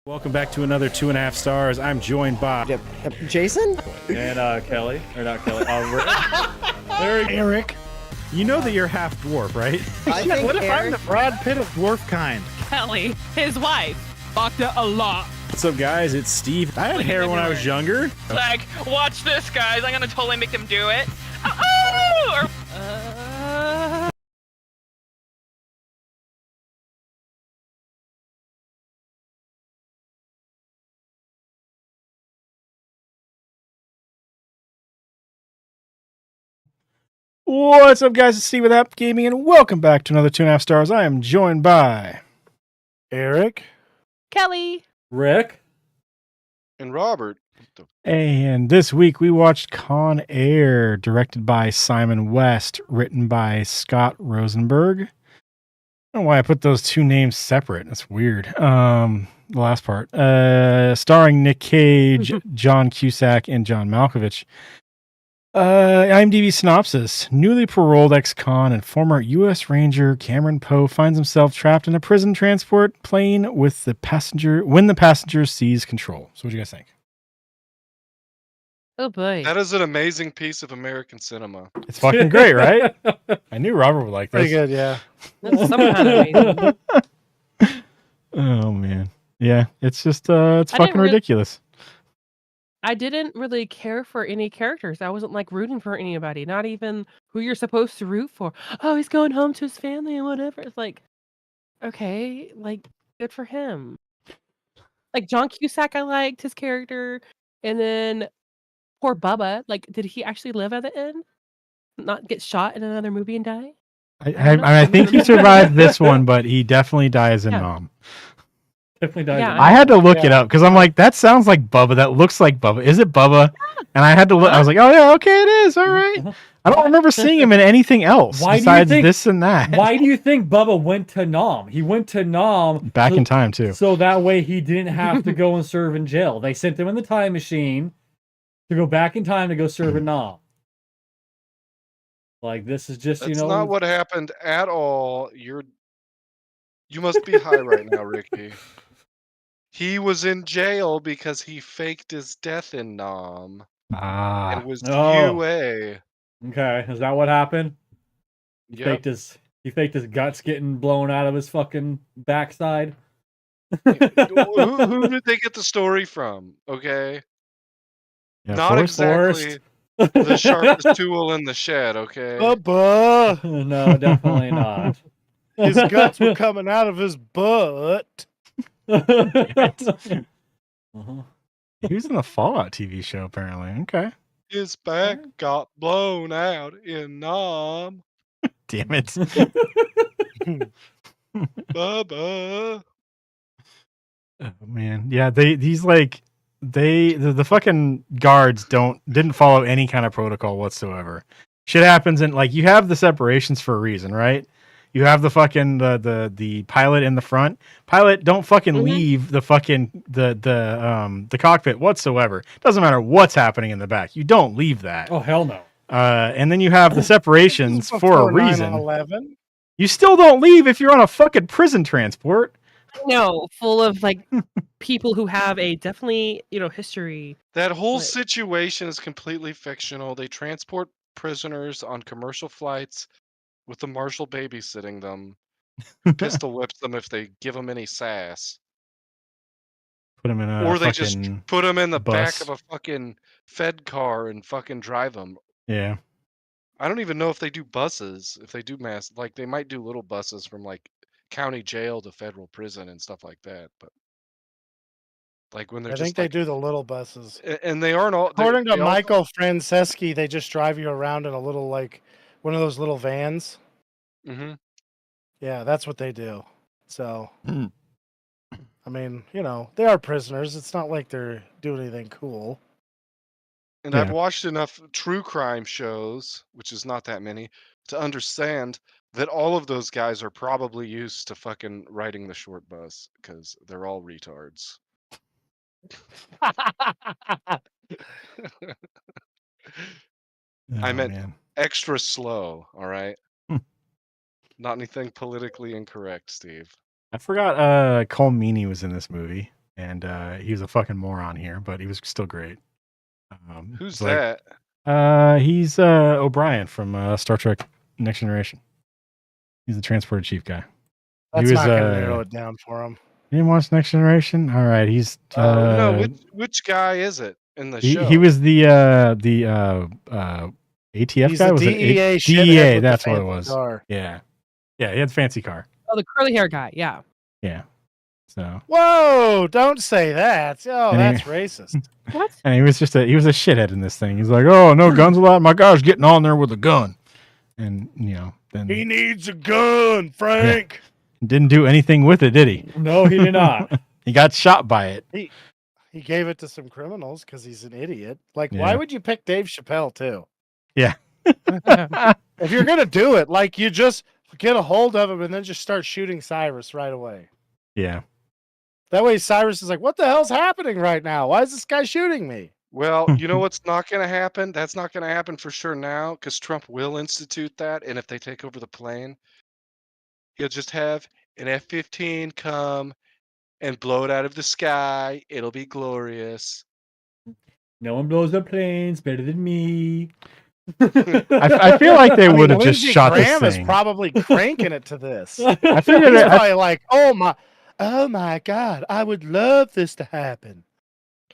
Welcome back to another 2.5 stars. I'm joined by Jason? And Kelly, or not Kelly, Rick. Eric. You know that you're half dwarf, right? I think What if I'm Eric, the Brad Pitt of dwarf kind? Kelly, his wife, fucked it a lot. What's up, guys? It's Steve. I had hair when I was younger. Like, watch this, guys. I'm gonna totally make them do it. Oh! What's up, guys? It's Steve with App Gaming, and welcome back to another 2.5 stars. I am joined by Eric? Kelly. Rick. And Robert. And this week we watched Con Air, directed by Simon West, written by Scott Rosenberg. I don't know why I put those two names separate. That's weird. The last part. Starring Nick Cage, John Cusack, and John Malkovich. IMDb synopsis. Newly paroled ex-con and former U.S. Ranger Cameron Poe finds himself trapped in a prison transport plane with the passenger when the passenger seize control. So what do you guys think? Oh boy. That is an amazing piece of American cinema. It's fucking great, right? I knew Robert would like this. Pretty good, yeah. That's some kind of amazing. Oh man. Yeah, it's just it's fucking ridiculous. I didn't really care for any characters. I wasn't like rooting for anybody, not even who you're supposed to root for. Oh, he's going home to his family and whatever. It's like, okay, like good for him. Like John Cusack, I liked his character, and then poor Bubba. Like, did he actually live at the end? Not get shot in another movie and die? I think he survived this one, but he definitely dies in Nom. Definitely died. Yeah, I had to look it up because I'm like, that sounds like Bubba. That looks like Bubba. Is it Bubba? And I had to look. I was like, oh yeah, okay, it is. All right. I don't remember seeing him in anything else besides this and that. Why do you think Bubba went to Nam? He went to Nam Back in time too. so that way he didn't have to go and serve in jail. They sent him in the time machine to go back in time to go serve in Nam. Like, this is just, That's not what happened at all. You must be high right now, Ricky. He was in jail because he faked his death in Nam. Ah. And was Oh. UA. Okay, is that what happened? He Yep. faked his guts getting blown out of his fucking backside. who did they get the story from? Okay. Yeah, Not Forrest. exactly the sharpest tool in the shed, okay? Bubba! No, definitely not. His guts were coming out of his butt. Uh-huh. He was in the Fallout TV show apparently. Okay. His back got blown out in Nam. Damn it. Bubba. Oh man, yeah. The fucking guards didn't follow any kind of protocol whatsoever. Shit happens, and like you have the separations for a reason, right? You have the fucking the pilot in the front. Pilot, don't fucking leave the fucking the cockpit whatsoever. Doesn't matter what's happening in the back. You don't leave that. Oh, hell no. And then you have the separations for a reason. 9/11. You still don't leave if you're on a fucking prison transport. No, full of like people who have a definitely, history. That whole Right. situation is completely fictional. They transport prisoners on commercial flights with the marshal babysitting them. Pistol whips them if they give them any sass. Put him in a Or they fucking just put them in the back bus. of a fucking Fed car and fucking drive them. Yeah. I don't even know if they do buses. If they do like they might do little buses from like county jail to federal prison and stuff like that. But like when they're I just think they do the little buses. and they aren't all. According to they also- Michael Franceschi, they just drive you around in a little, like, one of those little vans. Mhm. Yeah, that's what they do. So, I mean, they are prisoners. It's not like they're doing anything cool. And I've Yeah. watched enough true crime shows, which is not that many, to understand that all of those guys are probably used to fucking riding the short bus because they're all retards. I meant man. extra slow, all right? Hmm. Not anything politically incorrect, Steve. I forgot Cole Meany was in this movie. and he was a fucking moron here, but he was still great. Who's it's like, that? he's O'Brien from Star Trek Next Generation. He's the transporter chief guy. That's was, not going to narrow it down for him. You didn't watch Next Generation? All right, he's No, which guy is it in the show? he was the ATF He's guy. the Was DEA it shithead DEA? with the That's what it fancy was. car. Yeah, he had a fancy car. Oh, the curly hair guy. Yeah. Yeah. So Whoa! Don't say that. Oh, And that's he- racist. What? and he was a shithead in this thing. He's like, oh, no guns allowed. My guy's getting on there with a gun, and then He needs a gun, Frank. didn't do anything with it, did he? No, he did not. He got shot by it. He gave it to some criminals because he's an idiot. Like, Yeah. why would you pick Dave Chappelle too? Yeah. If you're gonna do it, like, you just get a hold of him and then just start shooting Cyrus right away. Yeah. That way, Cyrus is like, "What the hell's happening right now? Why is this guy shooting me?" Well, you know what's not going to happen? That's not going to happen for sure now, because Trump will institute that, and if they take over the plane, he'll just have an F-15 come and blow it out of the sky. It'll be glorious. No one blows up planes better than me. I feel like they I mean, would have just Lindsey shot Graham this is thing. probably cranking it to this. I figured He's it, probably like, "Oh my God, I would love this to happen."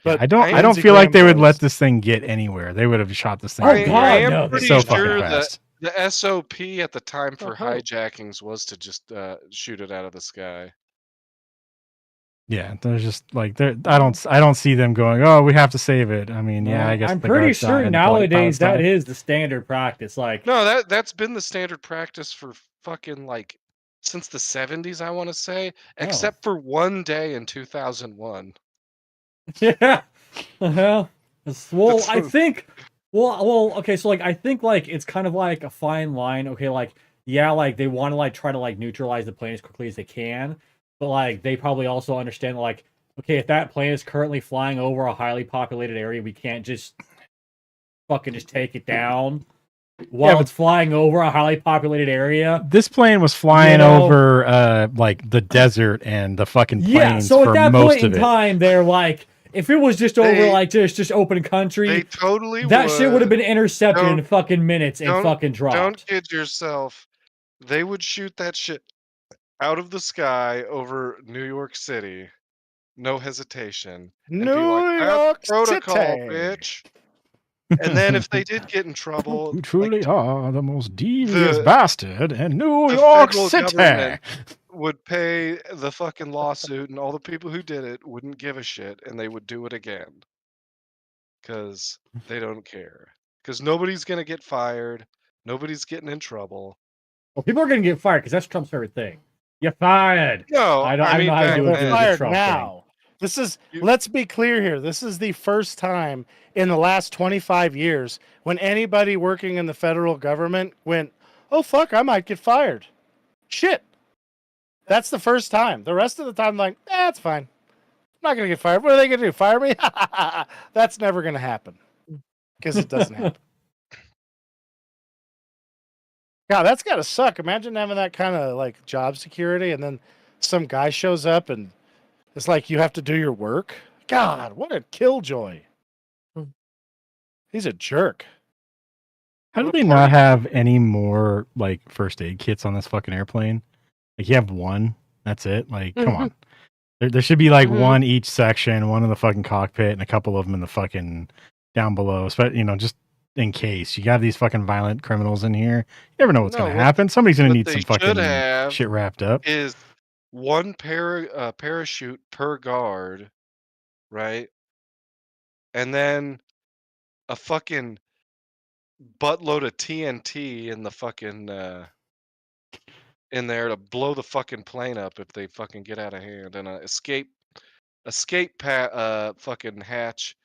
But I don't Lindsey feel like Graham they would let knows. this thing get anywhere. They would have shot this thing. Oh, to the God, ground I no, am pretty so fucking sure that fast. the SOP at the time for Uh-huh. hijackings was to just shoot it out of the sky. Yeah, there's just like I don't see them going, oh, we have to save it. I mean, yeah, I guess I'm the pretty guards died, sure but nowadays that Palestine- is the standard practice. Like, No, that's been the standard practice for fucking like since the 70s, I want to say, except for one day in 2001. yeah, well, That's- I think, okay, so like I think like it's kind of like a fine line. Okay, like yeah, like they want to like try to like neutralize the plane as quickly as they can, but like they probably also understand like, okay, if that plane is currently flying over a highly populated area, we can't just fucking just take it down while but- it's flying over a highly populated area. This plane was flying know- over like the desert and the fucking plains Yeah, so for at that most point in of it. time, they're like, if it was just over They- like just open They country, totally that shit would have been intercepted in Don't- fucking minutes and don't- fucking Don't dropped. kid yourself. They would shoot that shit out of the sky over New York City. No hesitation. and be New like, "That's York protocol, City. bitch." And then if they did get in trouble, You truly like, are the most devious the- bastard in New the York federal City. government would pay the fucking lawsuit, and all the people who did it wouldn't give a shit, and they would do it again. Because they don't care. Because nobody's gonna get fired. Nobody's getting in trouble. Well, people are gonna get fired because that's Trump's favorite thing. You're fired. No, I don't know how to back do it They're with then- the fired Trump thing. now. This is, You- let's be clear here. This is the first time in the last 25 years when anybody working in the federal government went, "Oh, fuck, I might get fired." Shit. That's the first time. The rest of the time, like, it's fine. I'm not going to get fired. What are they going to do? Fire me? That's never going to happen because it doesn't happen. God, that's got to suck. Imagine having that kind of like job security and then some guy shows up and it's like you have to do your work. God, what a killjoy. Hmm. He's a jerk. How do What a they not party. have any more like first aid kits on this fucking airplane? Like you have one, that's it. Like, come on. There should be like Mhm. one each section, one in the fucking cockpit, and a couple of them in the fucking down below. But just in case you got these fucking violent criminals in here, you never know what's No, gonna what- happen. Somebody's gonna what need they some should fucking have shit wrapped up. is one parachute per guard, right? And then a fucking buttload of TNT in the fucking in there to blow the fucking plane up if they fucking get out of hand, and a escape fucking hatch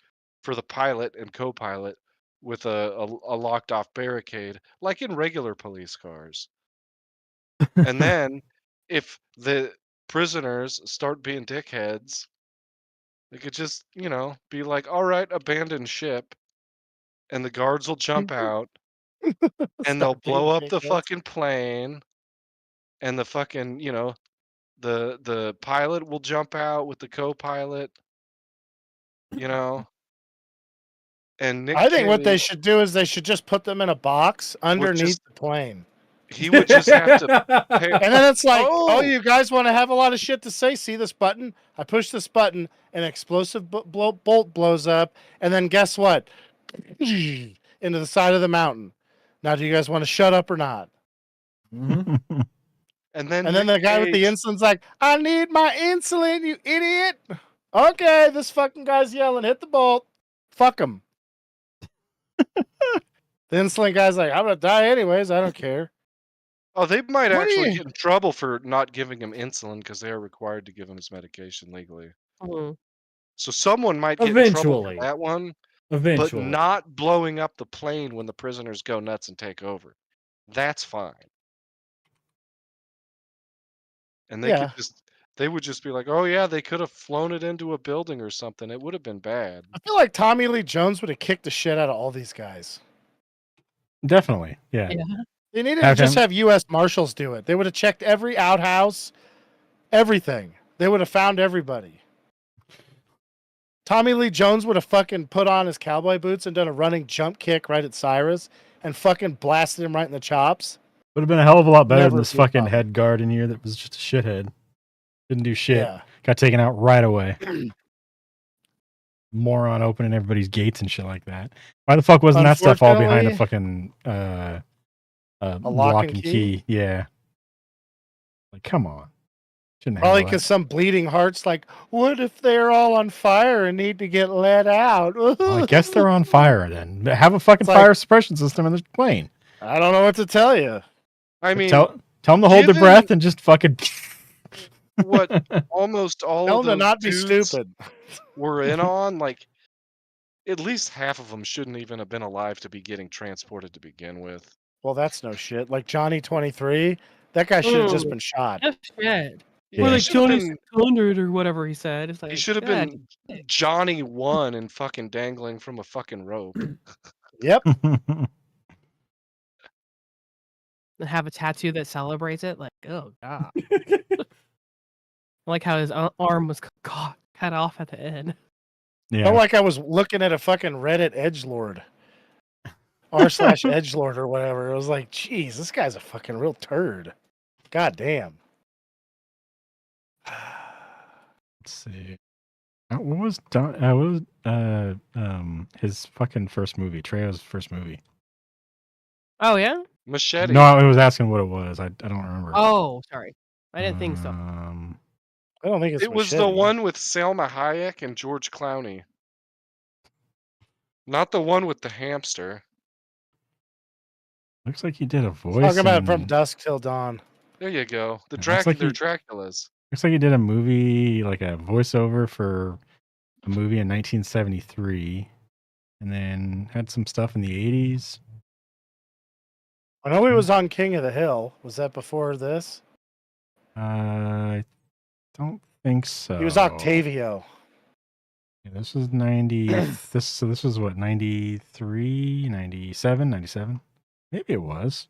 for the pilot and co-pilot with a locked off barricade, like in regular police cars. And then if the prisoners start being dickheads, they could just, be like, all right, abandon ship. And the guards will jump out and they'll Stop being blow up the dickheads. fucking plane. And the fucking, the pilot will jump out with the co-pilot, you know, and Nick I think what they Cheney should do is they should just put them in a box underneath just the plane. he would just have to pay. And then it's like, oh, Oh! you guys want to have a lot of shit to say? See this button? I push this button, an explosive bolt blows up, and then guess what? Into the side of the mountain. Now, do you guys want to shut up or not? Mhm. And then And then the Nick guy with the Cage- insulin's like, I need my insulin, you idiot. Okay, this fucking guy's yelling, hit the bolt. Fuck him. The insulin guy's like, I'm going to die anyways. I don't care. Oh, they might What do actually you- get in trouble for not giving him insulin because they are required to give him his medication legally. Mhm. So someone might get in trouble Eventually. for that one, Eventually. but not blowing up the plane when the prisoners go nuts and take over. That's fine. And they Yeah. could they would just be like, oh yeah, they could have flown it into a building or something. It would have been bad. I feel like Tommy Lee Jones would have kicked the shit out of all these guys. Definitely. Yeah. Yeah. They needed to Have just him- have U.S. Marshals do it. They would have checked every outhouse, everything. They would have found everybody. Tommy Lee Jones would have fucking put on his cowboy boots and done a running jump kick right at Cyrus and fucking blasted him right in the chops. Would have been a hell of a lot better Never than this be a fucking problem. head guard in here that was just a shithead. Didn't do shit. Yeah. Got taken out right away. Moron opening everybody's gates and shit like that. Why the fuck wasn't that stuff all behind a Unfortunately- fucking lock and key? Yeah. Like, come on. Shouldn't Probably handle that. because some bleeding heart's like, what if they're all on fire and need to get let out? Well, I guess they're on fire then. Have a fucking It's like- fire suppression system in the plane. I don't know what to tell you. I mean, Tell them to hold their given- breath and just fucking. what almost all Tell of them to those not be dudes stupid. were in on, like, at least half of them shouldn't even have been alive to be getting transported to begin with. Well, that's no shit. Like Johnny 23, that guy should have just Ooh. been shot. Oh, shit. Yeah. Or He like should have Johnny been, 600 or whatever he said. It's like, he should have God, been Johnny 1 and fucking dangling from a fucking rope. Yep. and have a tattoo that celebrates it. Like, oh god. I like how his arm was cut off at the end. Yeah. Felt like I was looking at a fucking Reddit edgelord. r/edgelord or whatever. It was like, geez, this guy's a fucking real turd. God damn. Let's see. What was his fucking first movie? Trejo's first movie. Oh yeah. Machete. No, I was asking what it was. I don't remember. Oh, sorry. I didn't think so. I don't think it's It was the Machete. one with Selma Hayek and George Clooney. Not the one with the hamster. Looks like he did a voice. Talking about From in- Dusk Till Dawn. There you go. The It looks like they're he- Draculas. Looks like he did a movie, like a voiceover for a movie in 1973, and then had some stuff in the 80s. I know he was on King of the Hill. Was that before this? I don't think so. He was Octavio. Yeah, this was 90. This was what, 93, 97, 97? Maybe it was.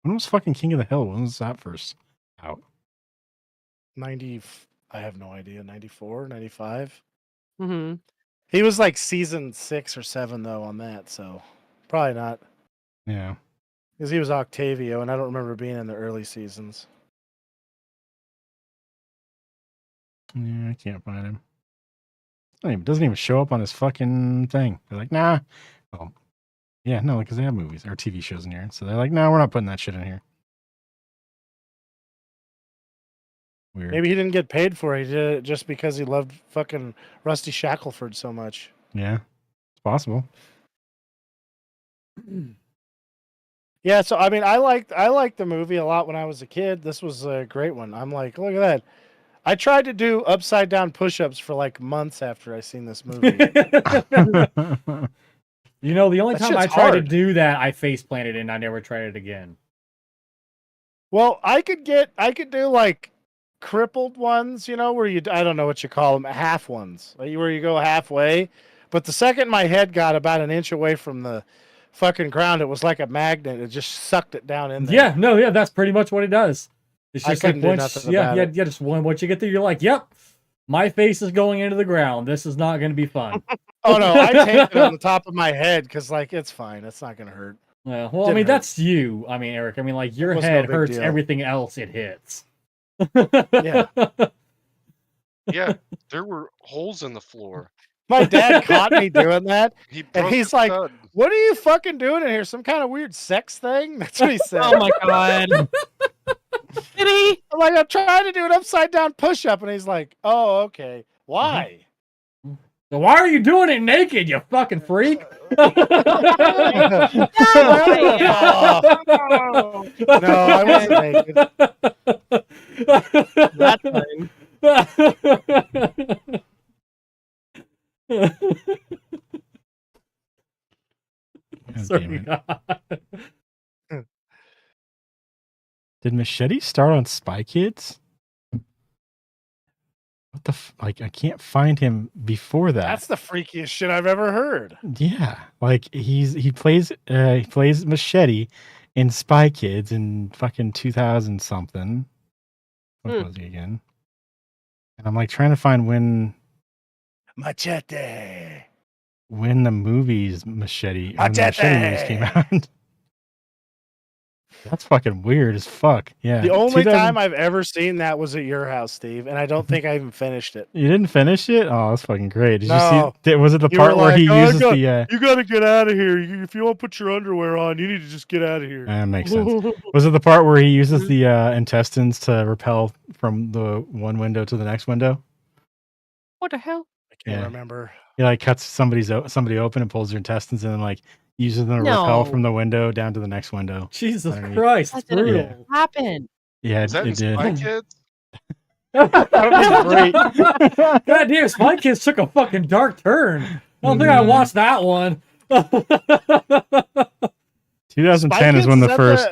When was fucking King of the Hill? When was that first out? 90. I have no idea. 94, 95. Mm-hmm. He was like season 6 or 7 though on that, so probably not. Yeah. Because he was Octavio, and I don't remember being in the early seasons. Yeah, I can't find him. Doesn't even show up on his fucking thing. They're like, nah. Well, yeah, no, because they have movies or TV shows in here. So they're like, nah, we're not putting that shit in here. Weird. Maybe he didn't get paid for it. He did it just because he loved fucking Rusty Shackelford so much. Yeah, it's possible. Yeah, so I mean, I liked the movie a lot when I was a kid. This was a great one. I'm like, look at that. I tried to do upside down push-ups for like months after I seen this movie. You know, the only That time I shit's tried to hard. do that, I face planted and I never tried it again. Well, I could do like crippled ones, you know, where I don't know what you call them, half ones, where you go halfway. But the second my head got about an inch away from the fucking ground, it was like a magnet. It just sucked it down in there. Yeah, no, yeah, that's pretty much what it does. It's I just like couldn't do once, nothing yeah, about yeah, it. yeah. Just once you get there, you're like, yep, my face is going into the ground. This is not going to be fun. Oh no, I taped it on the top of my head because like it's fine. It's not gonna hurt. Yeah, well, I Didn't mean, hurt. that's you. I mean, Eric. I mean, like your was no head big hurts deal. everything else it hits. Yeah. Yeah, there were holes in the floor. My dad caught me doing that, He and broke he's the like, stud. "What are you fucking doing in here? Some kind of weird sex thing?" That's what he said. Oh my god. Did he? I'm like, "I'm trying to do an upside down push up," and he's like, "Oh, okay. Why?" So why are you doing it naked, you fucking freak? No, I wasn't naked. That's fine. God Sorry, damn it. God. Did Machete start on Spy Kids? What the like? I can't find him before that. That's the freakiest shit I've ever heard. Yeah, like he plays Machete in Spy Kids in fucking 2000 something. What was he again? And I'm like trying to find when Machete. the movies Machete or the Machete movies came Machete. out. That's fucking weird as fuck. Yeah. The only 2000 time I've ever seen that was at your house, Steve, and I don't think I even finished it. You didn't finish it? Oh, that's fucking great. Did No. you see? Was it the You part were where he like, "Oh, uses God." the? You gotta get out of here. If you want to put your underwear on, you need to just get out of here. That makes sense. Was it the part where he uses the intestines to repel from the one window to the next window? What the hell? I can't Yeah. remember. He like cuts somebody open and pulls their intestines and then like uses them to repel No. from the window down to the next window. Jesus Underneath. Christ, That it's didn't brutal. happen. Yeah, Was that in it did. Spy Kids? That was great. God damn, Spy Kids took a fucking dark turn. I don't think I watched that one. 2010 is Spy when the Kids first.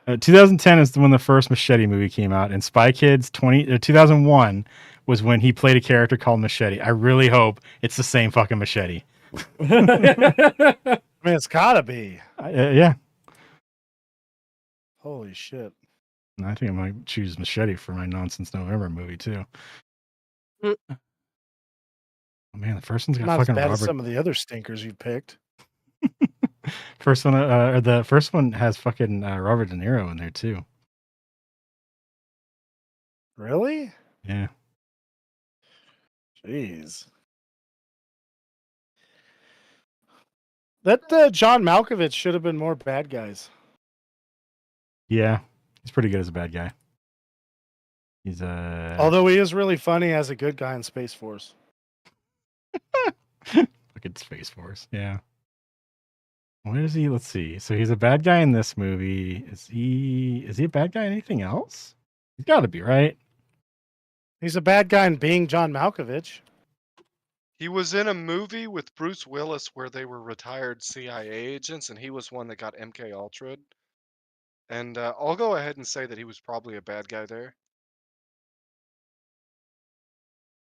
said 2010 is when the first Machete movie came out, and Spy Kids 2001 was when he played a character called Machete. I really hope it's the same fucking Machete. I mean, it's gotta be. Yeah, Holy shit. I think I might choose Machete for my Nonsense November movie too. Mm. Oh man, the first one's got Not as fucking bad as Robert. some of the other stinkers you picked. First one, or the first one has fucking Robert De Niro in there too. Really? Yeah. Jeez. That John Malkovich should have been more bad guys. Yeah, he's pretty good as a bad guy. He's Although he is really funny as a good guy in Space Force. fucking Space Force. Yeah. Where is he? Let's see. So he's a bad guy in this movie. Is he a bad guy in anything else? He's got to be, right? He's a bad guy in Being John Malkovich. He was in a movie with Bruce Willis where they were retired CIA agents, and he was one that got MK Ultra. And I'll go ahead and say that he was probably a bad guy there.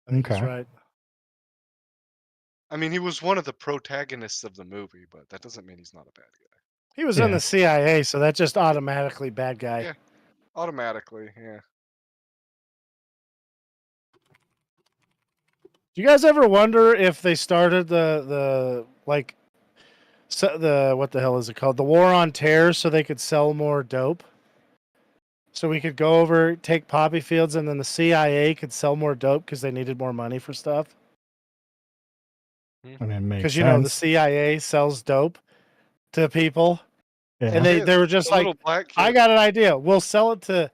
I think he's Okay. right. I mean, he was one of the protagonists of the movie, but that doesn't mean he's not a bad guy. He was in Yeah. the CIA, so that's just automatically bad guy. Yeah. Automatically, yeah. Do you guys ever wonder if they started the like what the hell is it called? The War on Terror so they could sell more dope? So we could go over, take poppy fields, and then the CIA could sell more dope because they needed more money for stuff. I mean, it makes Because you know the sense. CIA sells dope to people, Yeah. and they were just The like, little black kid. I got an idea. We'll sell it to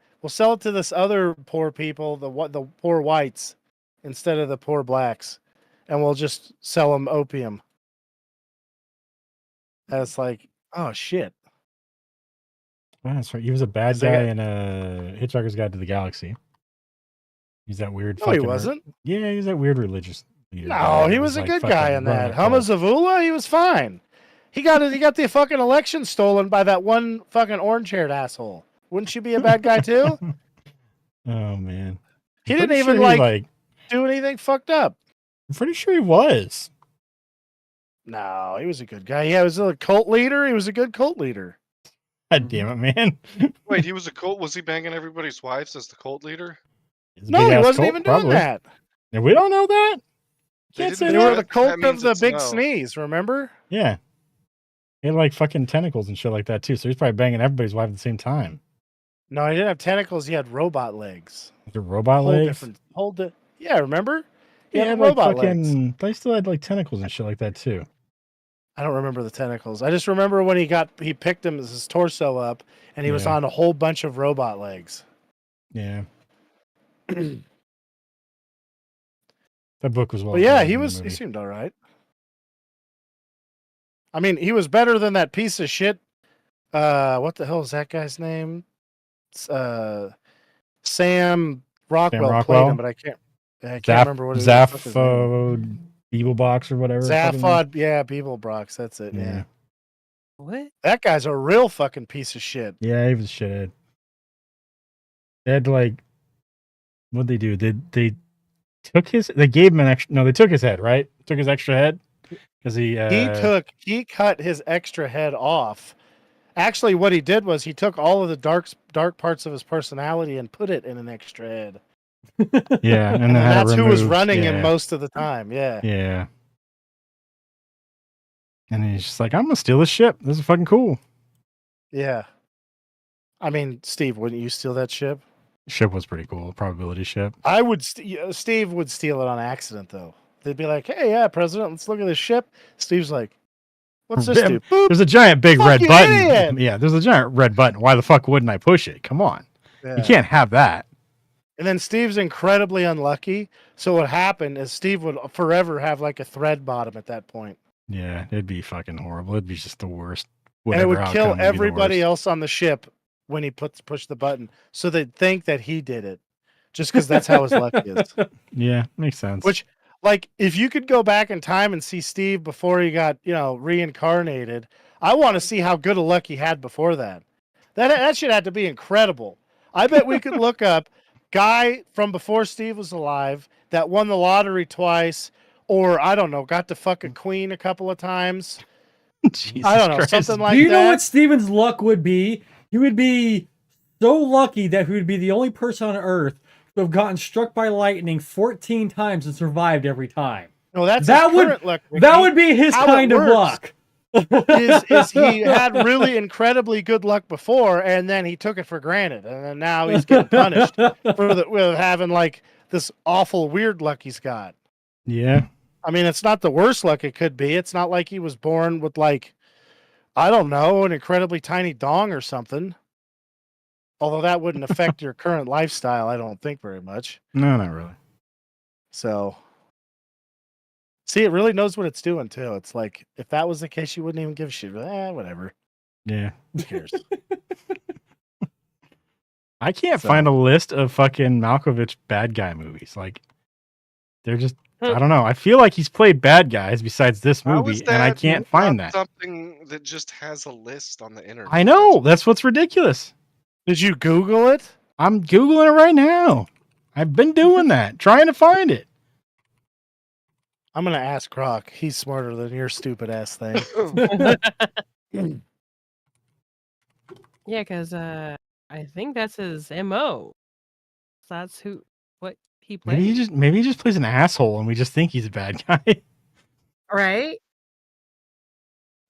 this other poor people, the poor whites, instead of the poor blacks, and we'll just sell them opium. And it's like, oh shit. Oh, that's right. He was a bad 'Cause they guy got- in Hitchhiker's Guide to the Galaxy. He's that weird. No, he fucking wasn't. Yeah, he's that weird religious leader. No, guy he that was a like, good fucking guy in running that. a cult. Hamazavula, he was fine. He got the fucking election stolen by that one fucking orange-haired asshole. Wouldn't you be a bad guy too? Oh man, He I'm didn't pretty even sure he, like do anything fucked up. I'm pretty sure he was. No, he was a good guy. Yeah, he was a cult leader. He was a good cult leader. God damn it, man. Wait, he was a cult. Was he banging everybody's wives as the cult leader? He's a No, he big-ass wasn't cult, even doing probably. that. And we don't know that. They Can't didn't say They do were that. the That cult means of the it's big no. sneeze, remember? Yeah. He had like fucking tentacles and shit like that too. So he's probably banging everybody's wife at the same time. No, he didn't have tentacles. He had robot legs. The robot Whole legs. different. Yeah, remember? He Yeah, had like robot legs. fucking. They still had like tentacles and shit like that too. I don't remember the tentacles. I just remember when he picked his torso up, and he was Yeah. on a whole bunch of robot legs. Yeah. That book was well. But yeah, done he in the was. He movie. seemed all right. I mean, he was better than that piece of shit. What the hell is that guy's name? Sam Rockwell played Rockwell? him, but I can't remember what his name was. Zaphod Beeblebox or whatever. Zaphod, yeah, Beeblebrox. That's it. Yeah, What? that guy's a real fucking piece of shit. Yeah, he was a shithead. They had like, what'd they do? They took his. They gave him an extra. No, they took his head. Right? Took his extra head because he. He cut his extra head off. Actually, what he did was he took all of the dark parts of his personality and put it in an extra head. Yeah, and And then had it that's who was removed. running him Yeah. most of the time. Yeah. Yeah. And he's just like, I'm gonna steal this ship. This is fucking cool. Yeah. I mean, Steve, wouldn't you steal that ship? Ship was pretty cool. Probability ship. I would. Steve would steal it on accident, though. They'd be like, "Hey, yeah, President, let's look at this ship." Steve's like, "What's this do?" Boop. There's a giant big red Fucking button. idiot! Yeah, there's a giant red button. Why the fuck wouldn't I push it? Come on. Yeah. You can't have that. And then Steve's incredibly unlucky. So what happened is Steve would forever have like a thread bottom at that point, Yeah, it'd be fucking horrible. It'd be just the worst. and it would Whatever kill outcome would be the everybody worst. else on the ship when he push the button. So they'd think that he did it, just because that's how his luck is. Yeah, makes sense. Which, like, if you could go back in time and see Steve before he got, reincarnated, I want to see how good a luck he had before that. That shit had to be incredible. I bet we could look up guy from before Steve was alive that won the lottery twice, or I don't know, got to fuck a queen a couple of times. Jesus I don't know, Christ. something like Do you know that. what Steven's luck would be? He would be so lucky that he would be the only person on Earth to have gotten struck by lightning 14 times and survived every time. No, that's that his would- current luck. That Ricky. would be his How it kind of works luck. is he had really incredibly good luck before, and then he took it for granted, and then now he's getting punished with having like this awful weird luck he's got. Yeah. I mean, it's not the worst luck it could be. It's not like he was born with like, I don't know, an incredibly tiny dong or something. Although that wouldn't affect your current lifestyle, I don't think very much. No, not really. So, see, it really knows what it's doing too. It's like if that was the case, you wouldn't even give a shit. Whatever. Yeah. Who cares? I can't So- find a list of fucking Malkovich bad guy movies. Like, they're just, I don't know. I feel like he's played bad guys besides this How movie, is and I that can't find not that. Something that just has a list on the internet. I know. That's what's ridiculous. Did you Google it? I'm Googling it right now. I've been doing that, trying to find it. I'm gonna ask Croc. He's smarter than your stupid ass thing. Yeah, because I think that's his MO. So that's what he plays. Maybe he just plays an asshole, and we just think he's a bad guy. Right?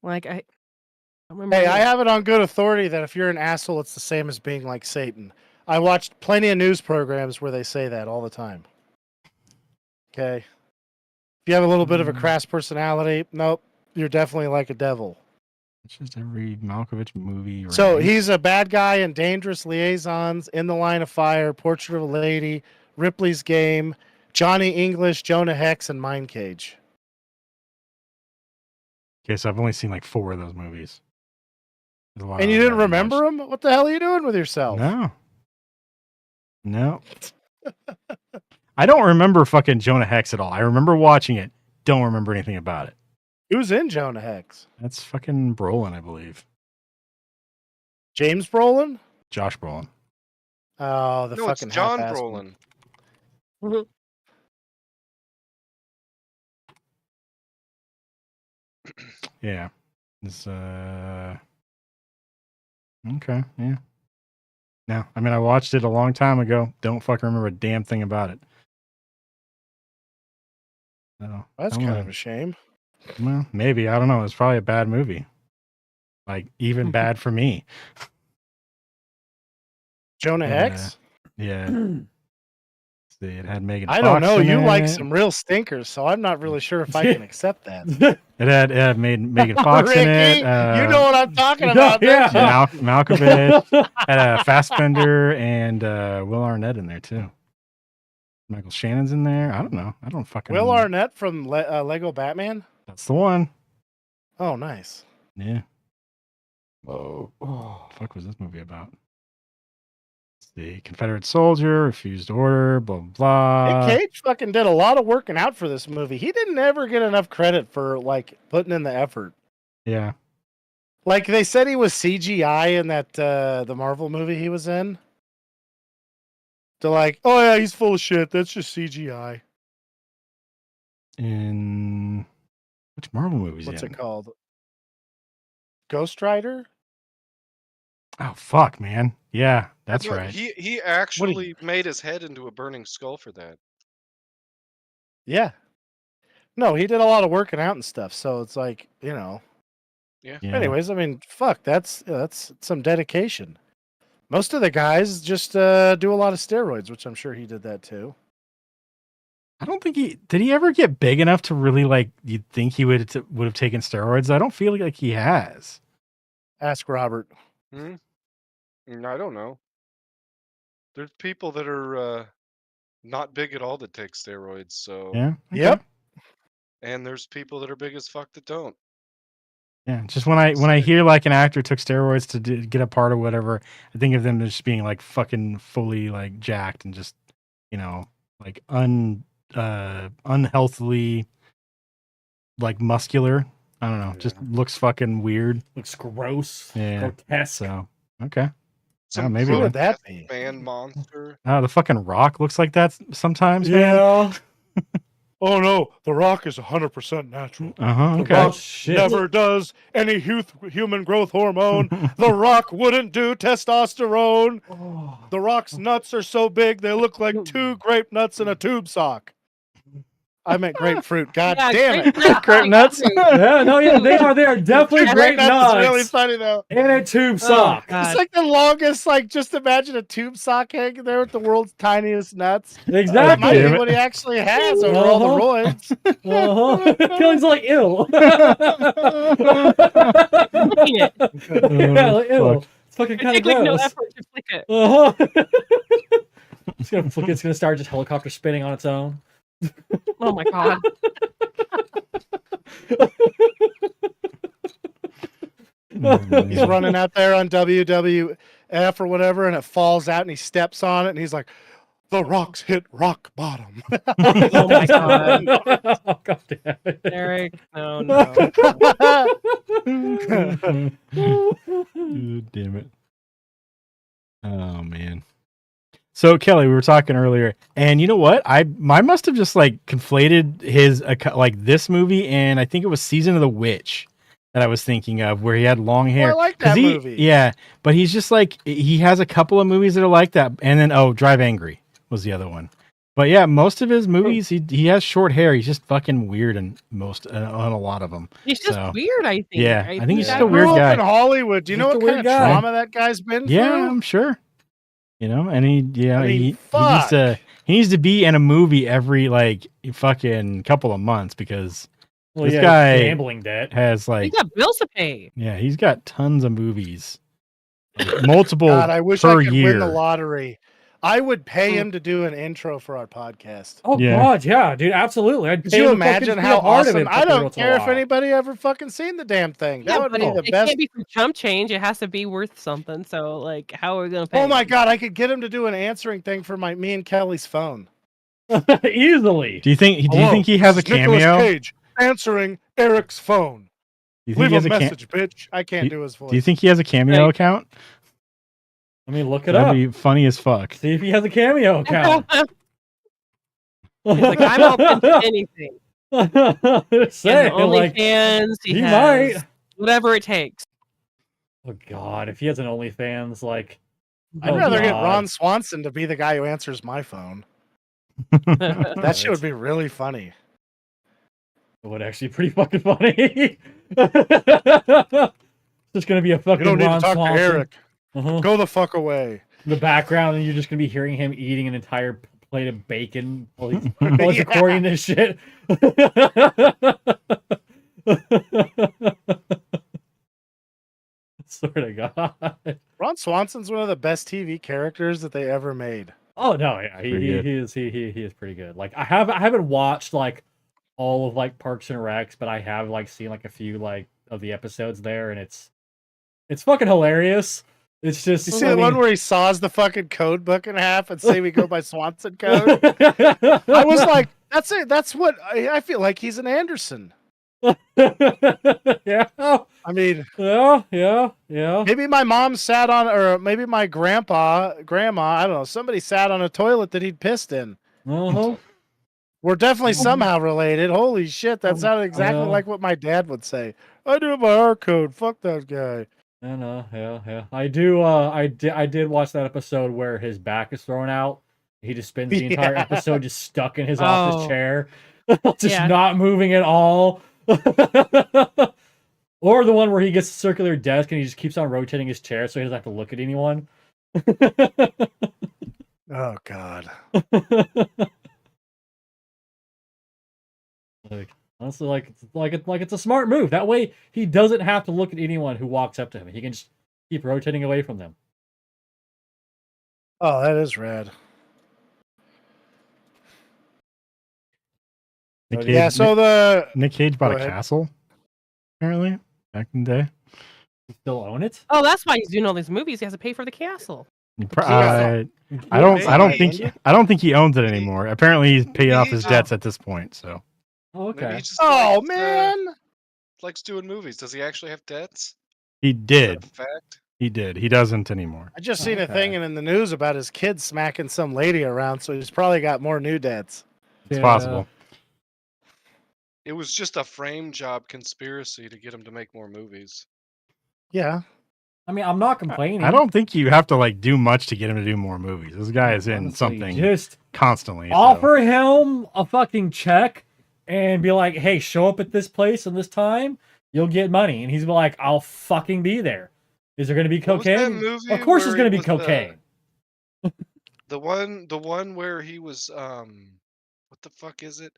Like I don't remember. Hey, I have it on good authority that if you're an asshole, it's the same as being like Satan. I watched plenty of news programs where they say that all the time. Okay. If you have a little bit of a crass personality, nope, you're definitely like a devil. It's just every Malkovich movie. So right? he's a bad guy in Dangerous Liaisons, In the Line of Fire, Portrait of a Lady, Ripley's Game, Johnny English, Jonah Hex, and Mind Cage. Okay, so I've only seen like 4 of those movies. There's a lot And you I didn't haven't remember watched. them? What the hell are you doing with yourself? No. I don't remember fucking Jonah Hex at all. I remember watching it. Don't remember anything about it. Who's in Jonah Hex? That's fucking Brolin, I believe. James Brolin? Josh Brolin. Oh, the No, it's fucking John half-assed one. Brolin. Yeah. This Okay, yeah. No, I mean I watched it a long time ago. Don't fucking remember a damn thing about it. So, That's I'm kind gonna- of a shame. well, maybe I don't know. It's probably a bad movie. Like even bad for me. Jonah Yeah. Hex? Yeah. See, it had Megan I don't Fox know. in You like it. some real stinkers, so I'm not really sure if I can accept that. It had Megan Fox in it. Ricky, you know what I'm talking about, yeah. don't you? Malkovich had a Fassbender and Will Arnett in there too. Michael Shannon's in there. I don't know. I don't fucking. Will Arnett from Lego Batman? That's the one. Oh, nice. Yeah. Oh. Fuck was this movie about? Let's see. Confederate soldier refused order. Blah blah. Nick Cage fucking did a lot of working out for this movie. He didn't ever get enough credit for like putting in the effort. Yeah. Like they said he was CGI in that the Marvel movie he was in. They're like, oh yeah, he's full of shit. That's just CGI. In which Marvel movies? What's in? it called? Ghost Rider? Oh fuck, man. Yeah, that's No, right. He actually made his head into a burning skull for that. Yeah. No, he did a lot of working out and stuff. So it's like, you know. Yeah. Yeah. Anyways, I mean, fuck, that's some dedication. Most of the guys just do a lot of steroids, which I'm sure he did that too. I don't think did he ever get big enough to really like you'd think he would have taken steroids. I don't feel like he has. Ask Robert. I don't know. There's people that are not big at all that take steroids. So Yeah. Okay. Yep. and there's people that are big as fuck that don't. Yeah, just when I hear like an actor took steroids to get a part or whatever, I think of them as just being like fucking fully like jacked and just, you know, like unhealthily like muscular. I don't know, just looks fucking weird. Looks gross. Yeah. Grotesque. So okay, Some maybe Who then. would that be? man monster. The fucking Rock looks like that sometimes, man. Yeah. Oh no, The Rock is 100% natural. Okay. Oh, shit. Never does any human growth hormone. The Rock wouldn't do testosterone. Oh. The Rock's nuts are so big they look like 2 grape nuts in a tube sock. I meant grapefruit. God Yeah, damn it. Grape nuts. Yeah, no, yeah, they are definitely Grape great nuts is nuts. really funny though. And a tube Oh, sock. God. It's like the longest, like just imagine a tube sock hanging there with the world's tiniest nuts. That might Exactly. be Damn it. what he actually has over all the roids. Killing's like ill. Eat it. Yeah, like ill. Fuck. It's fucking It kind of takes like no gross. effort to flick it. It's gonna start just helicopter spinning on its own. Oh my god. He's running out there on WWF or whatever, and it falls out, and he steps on it, and he's like, "The Rock's hit rock bottom." Oh my god. Oh, god damn it. Eric, no. Damn it. Oh man. So Kelly, we were talking earlier, and you know what? I must have just like conflated his like this movie, and I think it was Season of the Witch that I was thinking of, where he had long hair. I like 'Cause that movie. Yeah, but he's just like he has a couple of movies that are like that, and then Drive Angry was the other one. But yeah, most of his movies he has short hair. He's just fucking weird in on a lot of them. He's just So, weird, I think. yeah, I think he's that just a weird Grew up guy. in Hollywood. Do you know He's what a kind weird of guy. trauma that guy's been Yeah, through? I'm sure. You know, and he fuck. he needs to be in a movie every like fucking couple of months because Well, This yeah, guy- gambling debt. has He like got bills to pay. yeah, he's got tons of movies, like, multiple God, I wish per I could year. win the lottery. I would pay him to do an intro for our podcast. Oh Yeah. god, yeah, dude, absolutely. I'd Could pay you him to fucking imagine be how a part of awesome? it I fucking don't once in a care if while. anybody ever fucking seen the damn thing. That Yeah, would but be it, the it best. can't be for chump change. It has to be worth something. So, like, how are we gonna pay? Oh my him? god, I could get him to do an answering thing for me and Kelly's phone. Easily. Do you think he has a Nicolas cameo? Cage answering Eric's phone. Do you think Leave he a has a message, bitch. I can't Do- do his voice. Do you think he has a cameo Right. account? I mean, look it That'd up. be funny as fuck. See if he has a cameo account. He's like, I'm open to anything. He has Say, an like, OnlyFans. He he has might. whatever it takes. Oh God, if he has an OnlyFans, like I'd Oh, rather get God. Ron Swanson to be the guy who answers my phone. That shit would be really funny. it would actually be pretty fucking funny. Just gonna be a You fucking don't need Ron to talk Swanson. to Eric. Uh-huh. Go the fuck away. In the background, and you're just gonna be hearing him eating an entire plate of bacon while he's Yeah. recording this shit. Swear to God. Ron Swanson's one of the best TV characters that they ever made. Oh no, yeah, Pretty he good. is pretty good. Like I haven't watched like all of like Parks and Recs, but I have like seen like a few like of the episodes there, and it's fucking hilarious. It's just You see the one where he saws the fucking code book in half and say we go by Swanson code? I I was like, that's it. That's what I feel like he's an Anderson. yeah, I mean, yeah. maybe my mom sat on, or maybe my grandma, I don't know, somebody sat on a toilet that he'd pissed in. Uh-huh. We're definitely somehow related. Holy shit, that sounded exactly Yeah. like what my dad would say. I do my R code. Fuck that guy. I know, yeah. I do. I did watch that episode where his back is thrown out. He just spends the entire Yeah. episode just stuck in his office Oh. chair, just Yeah. not moving at all. Or the one where he gets a circular desk and he just keeps on rotating his chair so he doesn't have to look at anyone. Oh God. Like, honestly, it's a smart move. That way, he doesn't have to look at anyone who walks up to him. He can just keep rotating away from them. Oh, that is rad. Nick Yeah. Cage- So the Nick Cage bought Go a ahead. castle, apparently, back in the day. You still own it? Oh, that's why he's doing all these movies. He has to pay for the castle. I Yeah, don't think maybe. I don't think he owns it anymore. Apparently, he's paid off his He's, debts at this point. So Oh, Maybe he okay. just Oh likes, man. likes doing movies. Does he actually have debts? he Is that did. a fact? He did. He doesn't anymore. I just Oh, seen a okay. thing in the news about his kid smacking some lady around, so he's probably got more new debts. It's Yeah. possible. It was just a frame job conspiracy to get him to make more movies. Yeah. I mean, I'm not complaining. I don't think you have to like do much to get him to do more movies. This guy is in Honestly, something Just constantly. so- offer him a fucking check and be like, "Hey, show up at this place and this time, you'll get money." And he's be like, "I'll fucking be there." Is there going to be What was that cocaine? movie Of course, there's where going to he be was, cocaine. The one where he was what the fuck is it?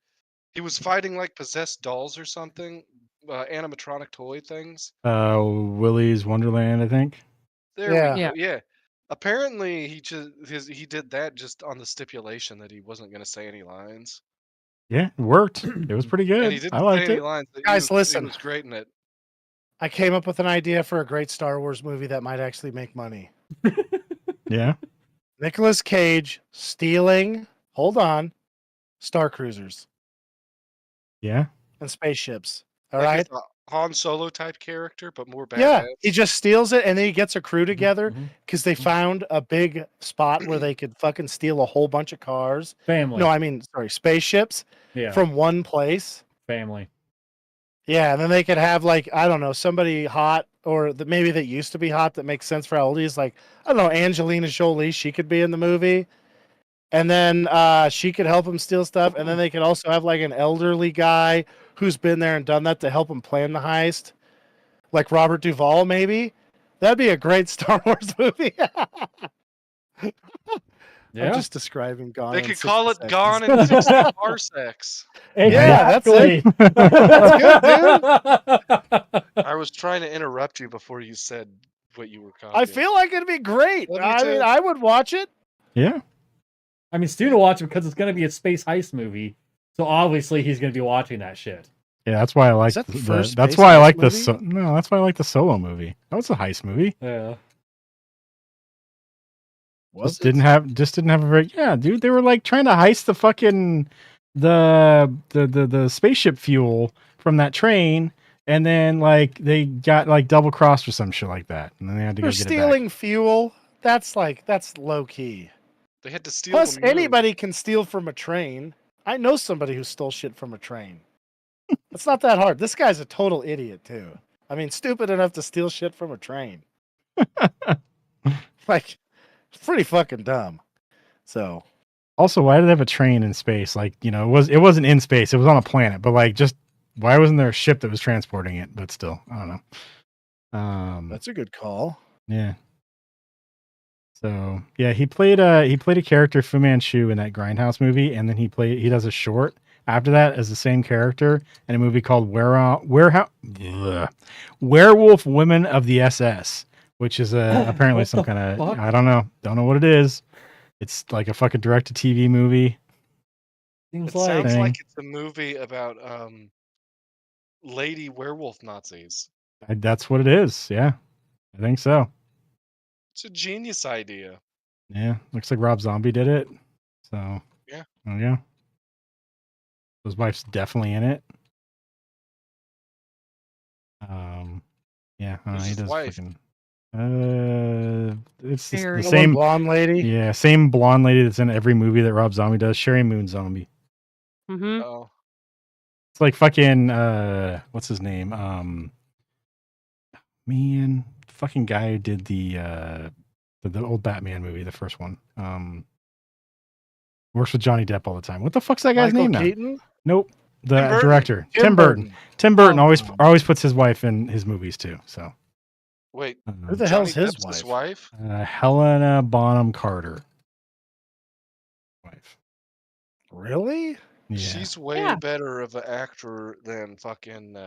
He was fighting like possessed dolls or something, animatronic toy things. Willy's Wonderland, I think. There Yeah. we Yeah. go. Yeah. Apparently he did that just on the stipulation that he wasn't going to say any lines. Yeah, it worked. It was pretty And he good. didn't I say liked any it. lines. But Guys, he listen. was great in it. I came up with an idea for a great Star Wars movie that might actually make money. Yeah. Nicolas Cage stealing, hold on, Star Cruisers Yeah. and spaceships. All Like right. it's a Han Solo type character, but more badass. Yeah. He just steals it and then he gets a crew together Mhm. because they found a big spot where they could fucking steal a whole bunch of cars. Family. No, I mean, sorry, spaceships yeah, from one place. family. Yeah, and then they could have like, I don't know, somebody hot or maybe that used to be hot that makes sense for how old he is. Like, I don't know, Angelina Jolie, she could be in the movie. And then she could help him steal stuff. And then they could also have like an elderly guy who's been there and done that to help him plan the heist. Like Robert Duvall, maybe. That'd be a great Star Wars movie. Yeah, I'm just describing Gone. They in could 60 call it seconds. Gone in 60 parsecs. Yeah, that's it. I was trying to interrupt you before you said what you were copying. I feel like it'd be great. Well, me I mean, too. I would watch it. Yeah. I mean, Stu to watch it because it's going to be a space heist movie, so obviously he's going to be watching that shit. Yeah, that's why I like that the first that's Space why I Heist like the movie? no, that's why I like the Solo movie. That was a heist movie. Yeah. Was Just didn't have a very dude. They were like trying to heist the fucking the spaceship fuel from that train, and then like they got like double crossed or some shit like that, and then they had to They're go get stealing fuel. That's low key. They had to steal Plus, the moon. anybody can steal from a train. I know somebody who stole shit from a train. It's not that hard. This guy's a total idiot too. I mean, stupid enough to steal shit from a train. Like, it's pretty fucking dumb. So Also, why did they have a train in space? Like, it wasn't in space; it was on a planet. But like, just why wasn't there a ship that was transporting it? But still, I don't know. that's a good call. Yeah. So yeah, he played a character Fu Manchu in that Grindhouse movie, and then he does a short after that as the same character in a movie called Werewolf Women of the SS, which is apparently What some the kind of fuck? I don't know what it is. It's like a fucking direct to TV movie. Seems It like sounds Thing. like it's a movie about lady werewolf Nazis. That's what it is. Yeah, I think so. It's a genius idea. Yeah, looks like Rob Zombie did it. So Yeah. oh yeah, his wife's definitely in it. Yeah, I don't know, Who's he his does wife? fucking. It's the Very- The same. blonde lady. Yeah, same blonde lady that's in every movie that Rob Zombie does. Sherry Moon Zombie. Mm-hmm. Oh, It's like fucking what's his name? Man, fucking guy who did the old Batman movie, the first one. Works with Johnny Depp all the time. What the fuck's that guy's Michael name now? Keaton. Nope. The Tim Burton. director, Tim Burton. Tim Burton Oh, always puts his wife in his movies too. So wait. Who the Johnny hell's his Depp's his wife? wife? Helena Bonham Carter. Wife. Really? Yeah. She's way Yeah. better of an actor than fucking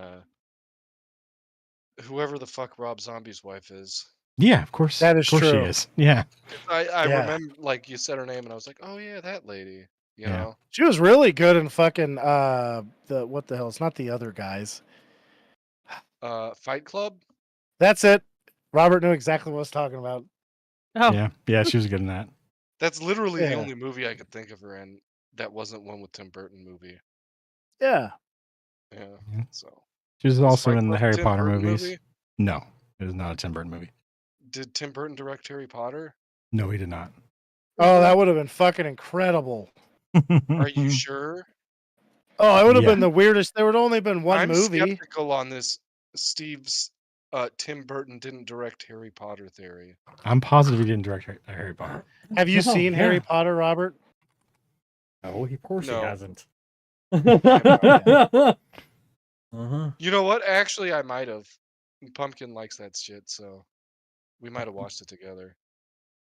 whoever the fuck Rob Zombie's wife is. Yeah, of course. That is of course true. she is. Yeah. I Yeah. remember, like, you said her name, and I was like, oh yeah, that lady. You Yeah. know, She was really good in fucking what the hell? It's not the other guys. Fight Club. That's it. Robert knew exactly what I was talking about. Oh, Yeah, she was good in that. That's literally the Yeah. only movie I could think of her in that wasn't one with Tim Burton movie. Yeah. Yeah. Yeah. So She was was also Fight in the Club a Harry Tim Potter Burton movies. movie? No, it was not a Tim Burton movie. Did Tim Burton direct Harry Potter? No, he did not. Oh, that would have been fucking incredible. Are you sure? Oh, it would have Yeah. been the weirdest. There would have only been one I'm movie. skeptical on this. Steve's Tim Burton didn't direct Harry Potter theory. I'm positive he didn't direct Harry Potter. Have you Oh, seen yeah. Harry Potter, Robert? No, of course No. he hasn't. Uh-huh. You know what? Actually, I might have. Pumpkin likes that shit, so we might have watched it together.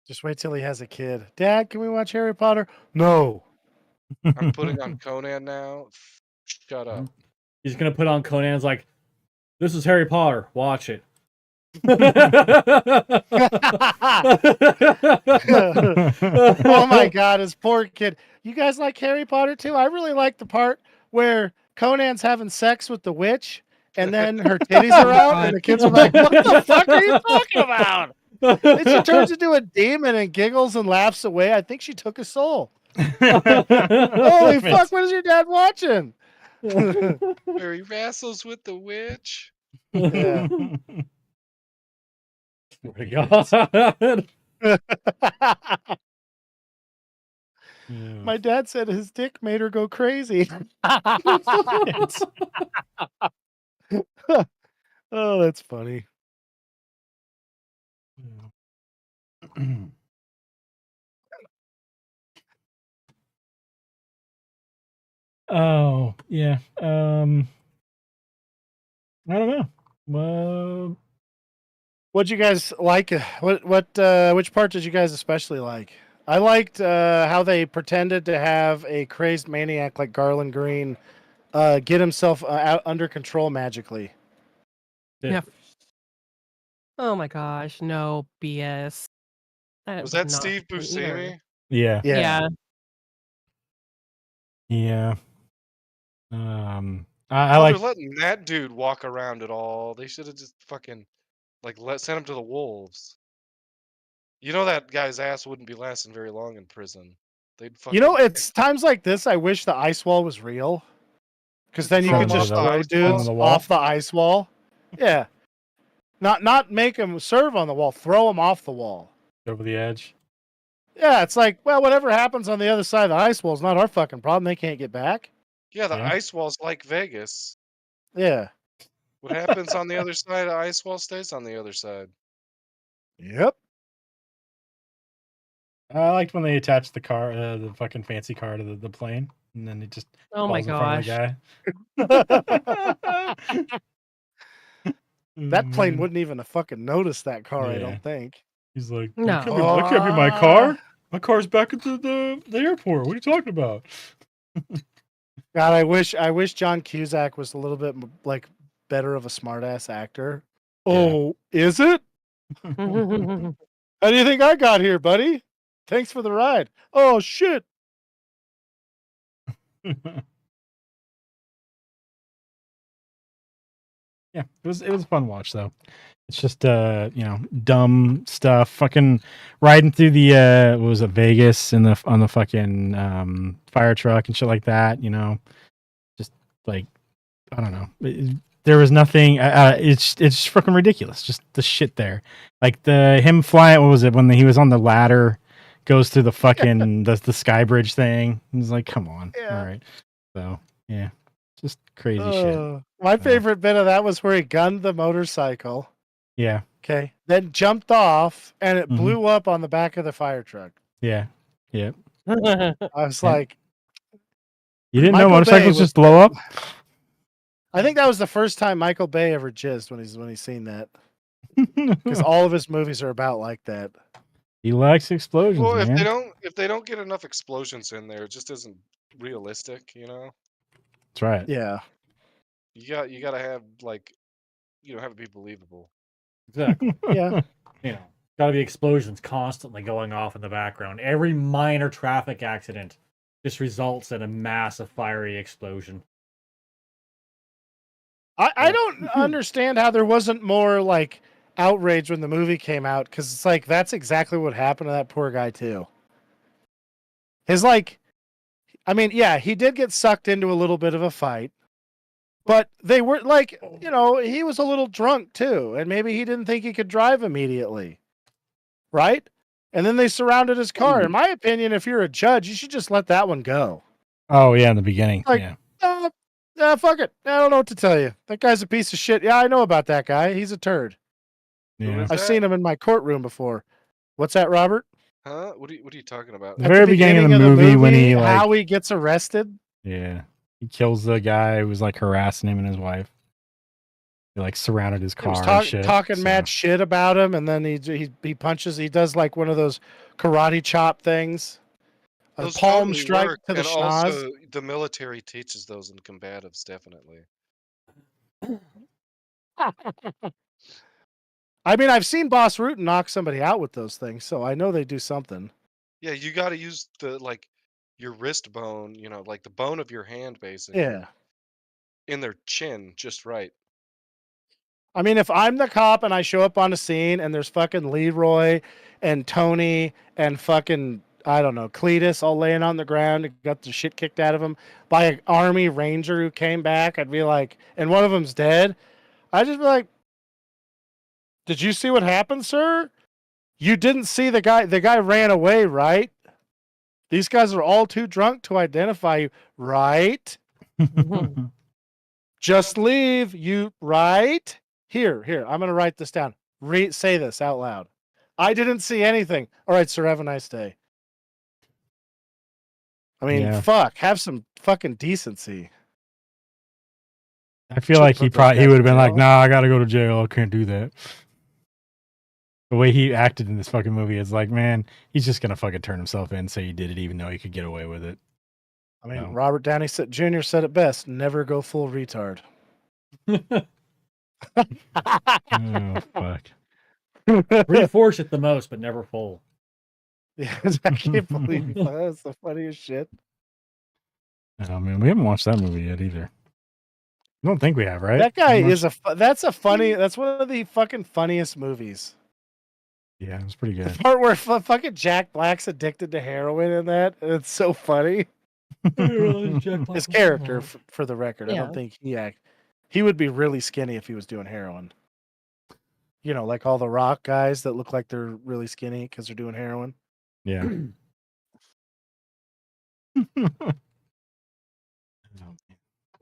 Just wait till he has a kid. Dad, can we watch Harry Potter? No. I'm putting on Conan now. Shut up. He's gonna put on Conan's like, this is Harry Potter. Watch it. Oh my god, his poor kid. You guys like Harry Potter too? I really like the part where Conan's having sex with the witch and then her titties are out and the kids are like, what the fuck are you talking about? Then she turns into a demon and giggles and laughs away. I think she took his soul. Holy fuck, what is your dad watching? Where he wrestles with the witch. Yeah. God. My dad said his dick made her go crazy. Oh, that's funny. Oh yeah. I don't know. Well, What'd you guys like? Which part did you guys especially like? I liked how they pretended to have a crazed maniac like Garland Green get himself out under control magically. Yeah. Oh my gosh, no BS. Was that not Steve fun either. Buscemi? yeah. Yeah. Yeah. I Oh, like. they're letting that dude walk around at all. They should have just fucking sent him to the wolves. You know that guy's ass wouldn't be lasting very long in prison. They'd fucking. You know, it's times like this I wish the ice wall was real, because then you Throw could him just off the throw ice dudes wall? On the wall? off the ice wall. Yeah, not make them serve on the wall. Throw them off the wall. Over the edge. Yeah, it's like, well, whatever happens on the other side of the ice wall is not our fucking problem. They can't get back. Yeah, the Yeah. ice wall's like Vegas. Yeah. What happens on the other side of the ice wall stays on the other side. Yep. I liked when they attached the car, the fucking fancy car to the plane, and then it just Oh my falls in front of gosh. the guy. That plane Man. wouldn't even have fucking noticed that car, I Yeah. don't think. He's like, No. that can't be my car. My car's back at the airport. What are you talking about? God, I wish John Cusack was a little bit like better of a smartass actor. Yeah. Oh, is it? How do you think I got here, buddy? Thanks for the ride. Oh shit. Yeah, it was a fun watch though. It's just dumb stuff. Fucking riding through the what was it, Vegas on the fucking fire truck and shit like that, Just like I don't know. There was nothing it's just fucking ridiculous. Just the shit there. Like him flying, what was it, when he was on the ladder, goes through the fucking the sky bridge thing. He's like, come on. Yeah. All right. So yeah. Just crazy shit. My favorite bit of that was where he gunned the motorcycle. Yeah. Okay. Then jumped off and it Mhm. blew up on the back of the fire truck. Yeah. Yeah. I was Yeah. like, You didn't Michael know motorcycles Bay just blow up? I think that was the first time Michael Bay ever jizzed when he's seen that. Because all of his movies are about like that. He likes explosions, Well, man. if they don't get enough explosions in there, it just isn't realistic, That's right. Yeah. You gotta have have it be believable. Exactly. Yeah. Gotta be explosions constantly going off in the background. Every minor traffic accident just results in a massive fiery explosion. I don't understand how there wasn't more like outrage when the movie came out, because it's like that's exactly what happened to that poor guy too. He did get sucked into a little bit of a fight, but they were like, he was a little drunk too, and maybe he didn't think he could drive immediately, right? And then they surrounded his car. In my opinion, if you're a judge, you should just let that one go. Oh yeah, in the beginning. Like, yeah. Fuck it. I don't know what to tell you. That guy's a piece of shit. Yeah, I know about that guy. He's a turd. Yeah. is I've that? seen him in my courtroom before. What's that, Robert? Huh? What are you talking about? The very beginning of the movie when he how he gets arrested. Yeah. He kills the guy who was like harassing him and his wife. They like surrounded his He car was and shit. talking mad shit about him, and then he punches. He does like one of those karate chop things. A Those palm totally strike work, to the and schnoz. also the military teaches those in combatives, definitely. I've seen Boss Root knock somebody out with those things, so I know they do something. Yeah, you got to use your wrist bone, like the bone of your hand, basically. Yeah. In their chin, just right. If I'm the cop and I show up on a scene and there's fucking Leroy and Tony and fucking, I don't know, Cletus all laying on the ground and got the shit kicked out of them by an army ranger who came back, I'd be like, and one of them's dead, I'd just be like, did you see what happened, sir? You didn't see the guy ran away, right? These guys are all too drunk to identify you, right? Just leave, you, right? Here, I'm going to write this down. Say this out loud. I didn't see anything. All right, sir, have a nice day. Yeah. Fuck, have some fucking decency. I feel Should like put he those guys would have in been like, jail. nah, I gotta go to jail. I can't do that. The way he acted in this fucking movie is like, man, he's just gonna fucking turn himself in and say he did it even though he could get away with it. No. Robert Downey Jr. said it best, never go full retard. Oh fuck. Reinforce it the most, but never full. Yeah, I can't believe that's the funniest shit. Oh man, we haven't watched that movie yet either. I don't think we have, right? That guy We is that's one of the fucking funniest movies. Yeah, it was pretty good. The part where fucking Jack Black's addicted to heroin in that, it's so funny. His character, for the record, I Yeah. don't think he would be really skinny if he was doing heroin. Like all the rock guys that look like they're really skinny because they're doing heroin. Yeah.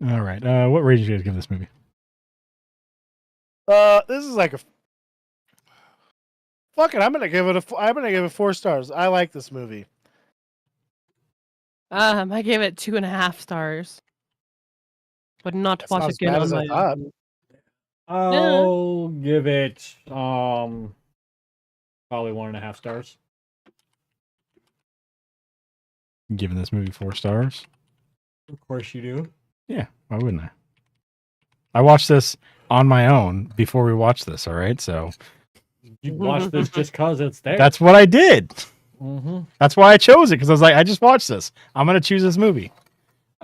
All right. What rating did you guys give this movie? This is like a Fuck it, I'm gonna give it 4 stars. I like this movie. I gave it 2.5 stars. But not to That's watch not as again bad on as I my thought. own. I'll give it probably 1.5 stars. Giving this movie 4 stars. Of course you do. Yeah, why wouldn't I? I watched this on my own before we watched this. All right, so You watch this just cause it's there. that's what I did. Mm-hmm. That's why I chose it because I was like, I just watched this. I'm gonna choose this movie.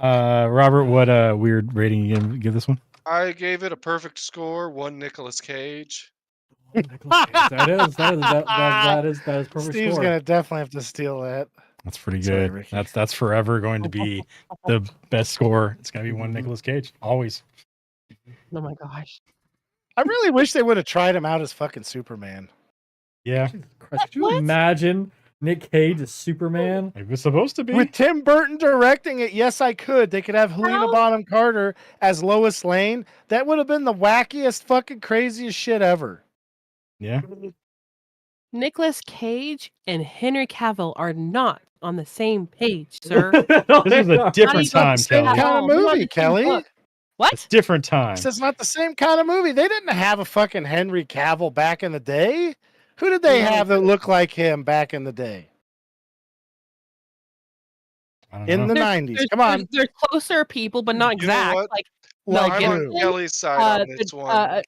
Robert, what weird rating you gonna give this one? I gave it a perfect score. 1 Nicolas Cage. That is perfect Steve's score. gonna definitely have to steal that. That's pretty Sorry, good. Ricky. That's forever going to be the best score. It's gonna be 1 Nicolas Cage always. Oh my gosh. I really wish they would have tried him out as fucking Superman. Yeah, Christ, could you What? imagine Nick Cage as Superman? it was supposed to be. With Tim Burton directing it, yes, I could. They could have Helena How? Bonham Carter as Lois Lane. That would have been the wackiest, fucking craziest shit ever. Yeah, Nicolas Cage and Henry Cavill are not on the same page, sir. this is a different even time, the same Kelly. kind of all. They're not movie, the same Kelly. book. What? Different time. It's not the same kind of movie. They didn't have a fucking Henry Cavill back in the day. Who did they No. have that looked like him back in the day? I don't In know. the They're- 90s. Come on. They're closer people, but not You know exact. what? Like, No, Mel I'm on Gibson, Kelly's side on this one.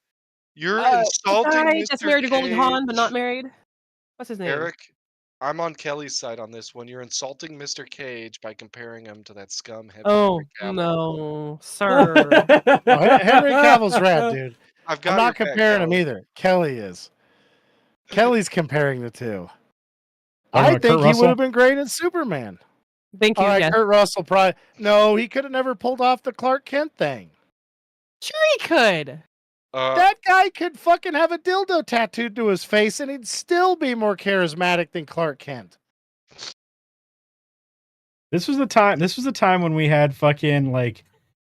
You're insulting the guy Mr. that's married to Goldie Hawn, but not Cage. married. What's his name? Eric, I'm on Kelly's side on this one. You're insulting Mr. Cage by comparing him to that scumhead. Oh Henry Cavill. no, sir. No, Henry Cavill's rad, dude. I've got I'm not your back, comparing him Kelly. either. Kelly is. Kelly's comparing the two. Talking I about think Kurt he Russell? would have been great in Superman. Thank you. All right, Yes. Kurt Russell probably. No, he could have never pulled off the Clark Kent thing. Sure, he could. That guy could fucking have a dildo tattooed to his face and he'd still be more charismatic than Clark Kent. This was the time. This was the time when we had fucking like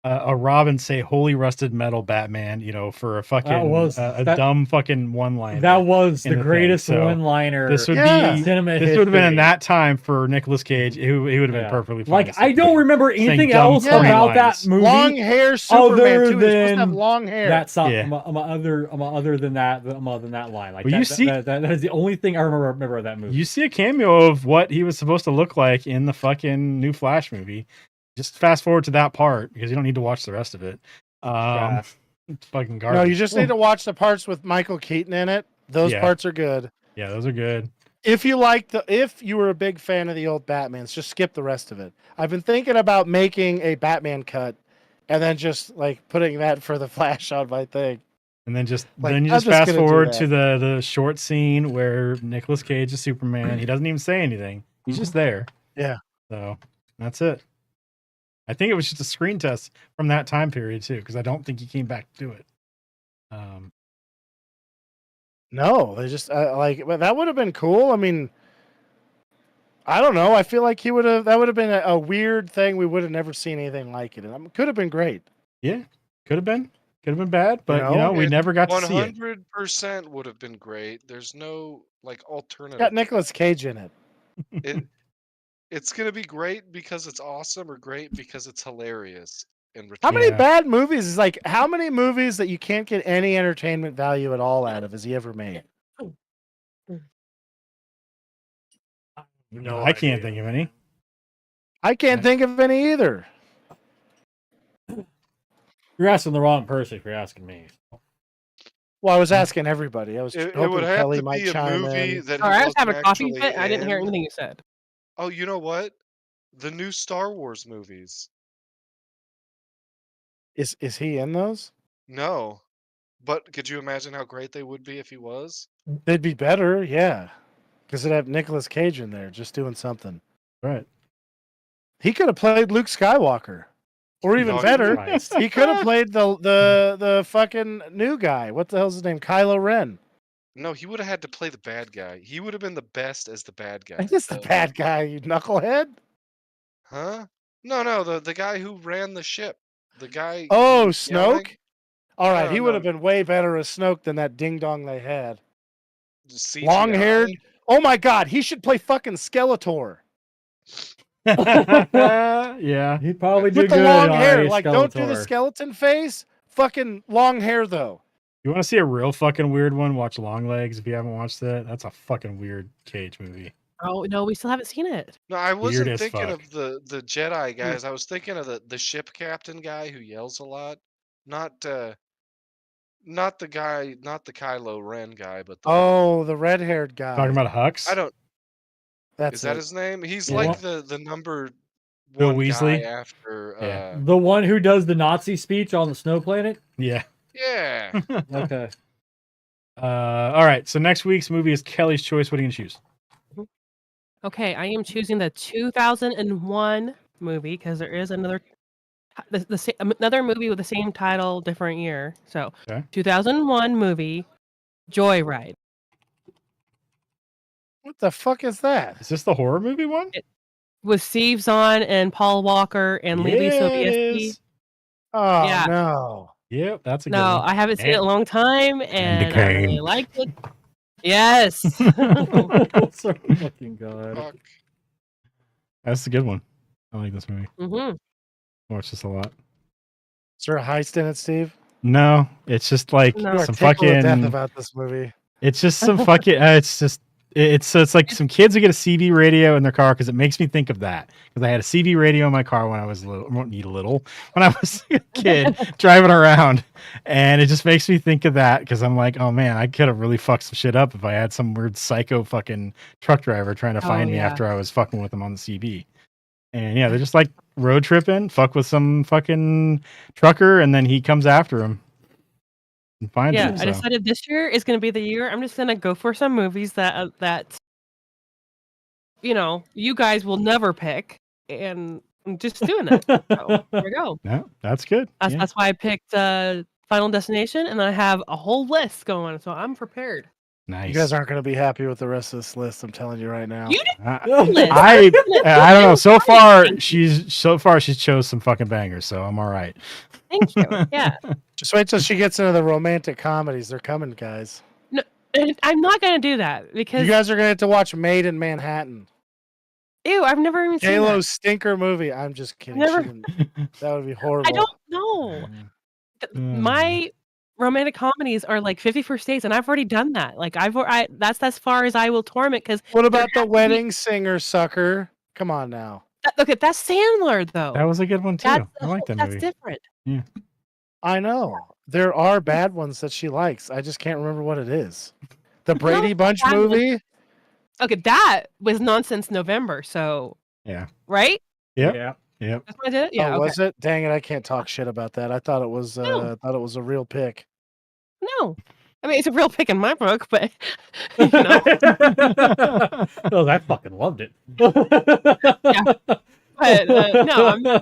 a Robin say "Holy Rusted Metal, Batman." You know, for a fucking was- a that- dumb fucking one line. That was in the the thing, greatest so one-liner. This would Yeah. be. cinema This would have been in history. that time for Nicolas Cage. He would have been Yeah. perfectly fine. Like as I don't Superman. remember Saying anything dumb else fucking about that lines. movie. Long hair Superman Other too. He's supposed to have than long hair. That song, Yeah. other than that line. Like Well, you that, see- that is the only thing I remember of that movie. You see a cameo of what he was supposed to look like in the fucking new Flash movie. Just fast forward to that part because you don't need to watch the rest of it. Yeah. It's fucking garbage. No, you just need to watch the parts with Michael Keaton in it. Those Yeah. parts are good. Yeah, those are good. If you were a big fan of the old Batmans, just skip the rest of it. I've been thinking about making a Batman cut and then just like putting that for the Flash on my thing. And then just Like, then you I'm just just fast gonna do forward that. to the short scene where Nicolas Cage is Superman. He doesn't even say anything. He's just there. Yeah. So that's it. I think it was just a screen test from that time period too, because I don't think he came back to do it. No, they just but that would have been cool. I mean, I don't know. I feel like that would have been a weird thing. We would have never seen anything like it. And it could have been great. Yeah, could have been bad, but know, you know, we it- never got to see it. 100% would have been great. There's no like alternative. Got Nicolas Cage in it. It's gonna be great because it's awesome, or great because it's hilarious. In How many Yeah. bad movies is like how many movies that you can't get any entertainment value at all out of has he ever made? No, I can't think of any. I can't Yeah. think of any either. You're asking the wrong person if you're asking me. Well, I was asking everybody. I was It hoping would have Kelly to might be a chime movie in. that. Sorry, he I was having a wasn't coffee actually fit. I didn't hear in. anything you said. Oh, you know what? The new Star Wars movies. Is he in those? No, but could you imagine how great they would be if he was? They'd be better, yeah. Because it'd have Nicolas Cage in there just doing something. Right. He could have played Luke Skywalker. Or even No, better, Christ. he could have played the fucking new guy. What the hell's his name? Kylo Ren. No, he would have had to play the bad guy. He would have been the best as the bad guy. He's the bad guy, you knucklehead. Huh? No, the guy who ran the ship. The guy. Oh, who was yelling. Snoke? All right, No, he would have no. been way better as Snoke than that ding dong they had. CGI. Long haired. Oh my god, he should play fucking Skeletor. Yeah. He'd probably do With the good long on hair. a Like, don't do the Skeletor. skeleton face. Fucking long hair though. You want to see a real fucking weird one? Watch Longlegs if you haven't watched that. That's a fucking weird Cage movie. Oh no, we still haven't seen it. No, I wasn't as thinking fuck. of the Jedi guys. I was thinking of the ship captain guy who yells a lot. Not the guy, not the Kylo Ren guy, but the Oh, the red haired guy. Talking about Hux? I don't. That's Is that it. his name? He's Yeah. like the number Bill one Weasley? guy after. Yeah. The one who does the Nazi speech on the snow planet? Yeah. Yeah. Okay. All right. So next week's movie is Kelly's Choice. What are you gonna choose? Okay, I am choosing the 2001 movie because there is another another movie with the same title, different year. So, Okay. 2001 movie, Joyride, What the fuck is that? Is this the horror movie one? with Steve Zahn and Paul Walker and Lily it Sobieski. is. Oh Yeah. no. Yep, that's a good No, one. I haven't seen it in a long time, and I really Kane. liked it. Yes. Oh, so fucking god. Fuck. That's a good one. I like this movie. hmm I watch this a lot. Is there a heist in it, Steve? No, it's just like No. You are some tickled to death fucking. about this movie. It's just some fucking. It's like some kids who get a CD radio in their car because it makes me think of that. Because I had a CD radio in my car when I was little. When I was a kid driving around, and it just makes me think of that because I'm like, oh man, I could have really fucked some shit up if I had some weird psycho fucking truck driver trying to find me yeah. after I was fucking with him on the CB. And yeah, they're just like road tripping, fuck with some fucking trucker, and then he comes after him and finds Yeah, him. I So. decided this year is going to be the year. I'm just going to go for some movies that you guys will never pick, and I'm just doing it. So there we go. No, that's good. That's, Yeah. that's why I picked Final Destination, and then I have a whole list going, so I'm prepared. Nice. You guys aren't going to be happy with the rest of this list. I'm telling you right now. You I, I I don't know. So far, she's chose some fucking bangers, so I'm all right. Thank you. Yeah, Just wait till she gets into the romantic comedies. They're coming, guys. and I'm not going to do that because You guys are going to have to watch Made in Manhattan. ew, I've never even seen J-Lo's stinker movie. I'm just kidding. Never- She didn't- That would be horrible. that. I don't know. My romantic comedies are like 50 First Dates, and I've already done that. Like that's as far as I will torment because What about there the has to be- wedding singer sucker? Come on now. okay, that's Sandler though. That was a good one too. That's I like that that's movie. different. I know. There are bad ones that she likes. I just can't remember what it is. The Brady Bunch bad ones. movie? Okay, that was Nonsense November. So Yeah. right? Yep. Yeah. Yep. That's what I did. Yeah. Oh, okay. was it? Dang it, I can't talk shit about that. I thought it was No. a real pick. No, I mean it's a real pick in my book, but you know, Oh, I fucking loved it. but no,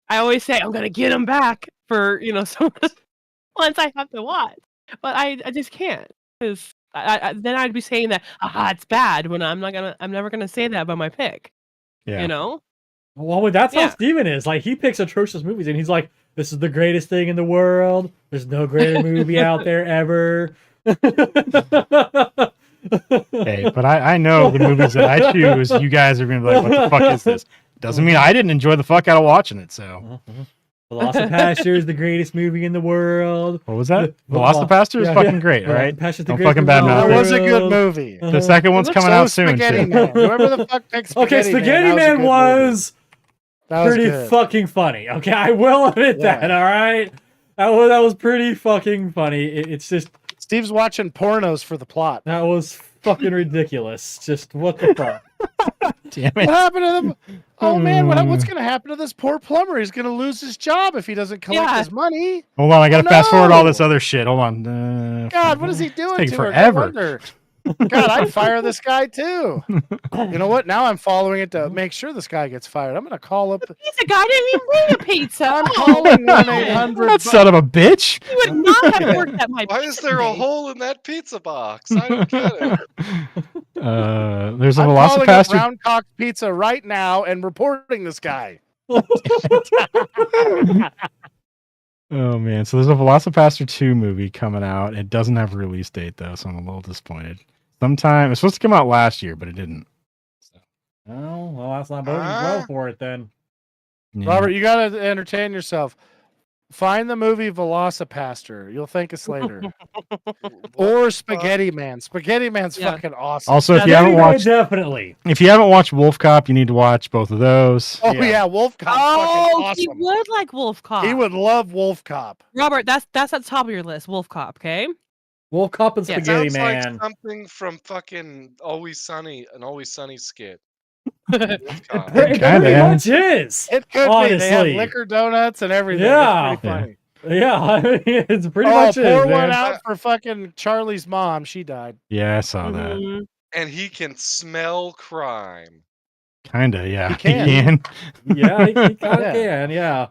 I always say I'm gonna get them back for some ones I have to watch, but I just can't because then I'd be saying that it's bad when I'm never gonna say that about my pick. Yeah. You know? Well, that's how Yeah. Steven is. Like, he picks atrocious movies, and he's like, this is the greatest thing in the world. There's no greater movie out there ever. Hey, but I know the movies that I choose. You guys are gonna be like, "What the fuck is this?" Doesn't mean I didn't enjoy the fuck out of watching it. So, Velocipaster is the greatest movie in the world. what was that? The- Velocipaster is Yeah, fucking yeah. great. All right. Velocipaster's the Don't greatest fucking movie in badmouth the That it. was a good world. movie. The second one's coming So out soon. Spaghetti shit. Man. Whoever the fuck picked Spaghetti Okay, Spaghetti Man, Man that was was pretty good. fucking funny. Okay, I will admit Yeah. that. All right, that was pretty fucking funny. It's just Steve's watching pornos for the plot. that was fucking ridiculous. Just what the fuck. Damn What it. happened to them? Oh man, what's going to happen to this poor plumber? He's going to lose his job if he doesn't collect Yeah. his money. Hold on, I gotta Oh, fast forward all no. this other shit. Hold on. God, what is he doing taking to her? No forever. wonder. God, I'd fire this guy too. You know what? Now I'm following it to make sure this guy gets fired. I'm going to call up. Pizza guy didn't even bring a pizza. I'm Oh, calling man. 1-800. That son of a bitch. You would not have worked at my Why is pizza there a place. hole in that pizza box? I don't get it. There's a I'm calling up Velocipaster. Round Cock Pizza right now and reporting this guy. Oh man, so there's a Velocipaster 2 movie coming out. It doesn't have a release date though, so I'm a little disappointed. Sometime it's supposed to come out last year, but it didn't. So, Oh, well, that's not boding well for it then. yeah. Robert, you gotta entertain yourself. Find the movie Velocipaster. You'll thank us later. Or Spaghetti Man. Spaghetti Man's Yeah. fucking awesome. Also, if Yeah, you haven't Anyway, watched definitely. Wolf Cop, you need to watch both of those. Oh Yeah. yeah, Wolf Cop. Oh, fucking he awesome. would like Wolf Cop. He would love Wolf Cop. Robert, that's at the top of your list. Wolf Cop. Okay. Wolf Cop and Yeah. Spaghetti Sounds Man. like something from fucking Always Sunny, an Always Sunny skit. It God. pretty Kinda. much is. It could be. They have Honestly. liquor donuts and everything. Yeah. It's pretty funny. Yeah, I mean, it's pretty Oh, much is, pour man. one out for fucking Charlie's mom. She died. Yeah, I saw that. Mhm. And he can smell crime. Kinda, yeah. He can. Yeah, he kind of Yeah. can. Yeah.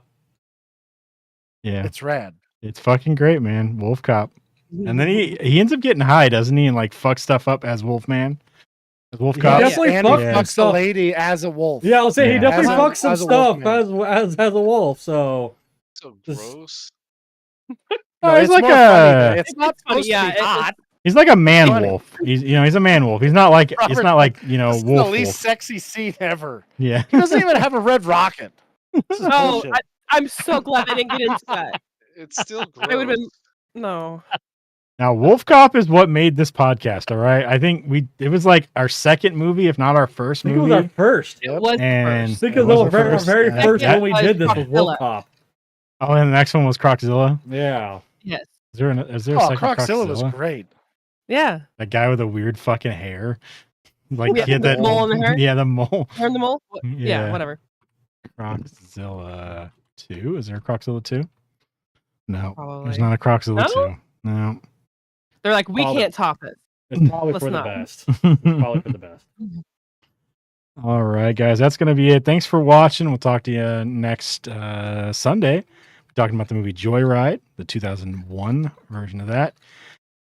Yeah. It's rad. It's fucking great, man. Wolf Cop. And then he ends up getting high, doesn't he? And like fuck stuff up as Wolfman. As Wolf He Cop. definitely and he fucked Yeah. some fucks a stuff. lady as a wolf. Yeah, I'll say Yeah. he definitely As a- fucked some as a stuff wolfman. as a wolf. So So Just- gross. Oh, No, he's it's like more funny. a It's not It's funny, supposed yeah, to be hot. he's like a man funny. wolf. He's he's a man wolf. He's not like it's Robert, not like, This is wolf the least wolf. sexy scene ever. Yeah. He doesn't even have a red rocket. This is Oh, bullshit. I'm so glad I didn't get into that. It's still gross. I would've been- No. Now, Wolf Cop is what made this podcast, all right? I think it was like our second movie, if not our first I think it was movie. our first. It was And I think it it was was our the very, first. very Yeah. first That- when we was did this with Wolf Crocodilla. Cop. Oh, and the next one was Crocodilla. Yeah. Yes. Is there a Oh, second Croczilla was Crocodilla? great. Yeah. That guy with the weird fucking hair. Like Yeah, he had the that mole in the hair? Yeah, the mole. Turn them all. Yeah. Yeah. Whatever. Crocodilla 2? Is there a Crocodilla 2? No. Probably. There's not a Crocodilla No? 2. No. They're like, we Probably. can't top it. It's probably Let's for the not. best. Probably for the best. All right, guys, that's going to be it. Thanks for watching. We'll talk to you next Sunday. We're talking about the movie Joyride, the 2001 version of that.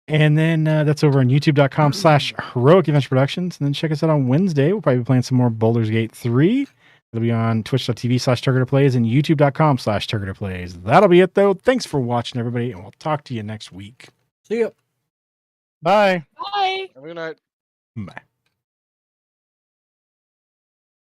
And then that's over on youtube.com/Heroic Adventure Productions. And then check us out on Wednesday. We'll probably be playing some more Baldur's Gate 3. It'll be on twitch.tv/TurgetPlays and youtube.com/TurgetPlays. That'll be it, though. Thanks for watching, everybody, and we'll talk to you next week. See ya. Bye. Bye. Have a good night. Bye.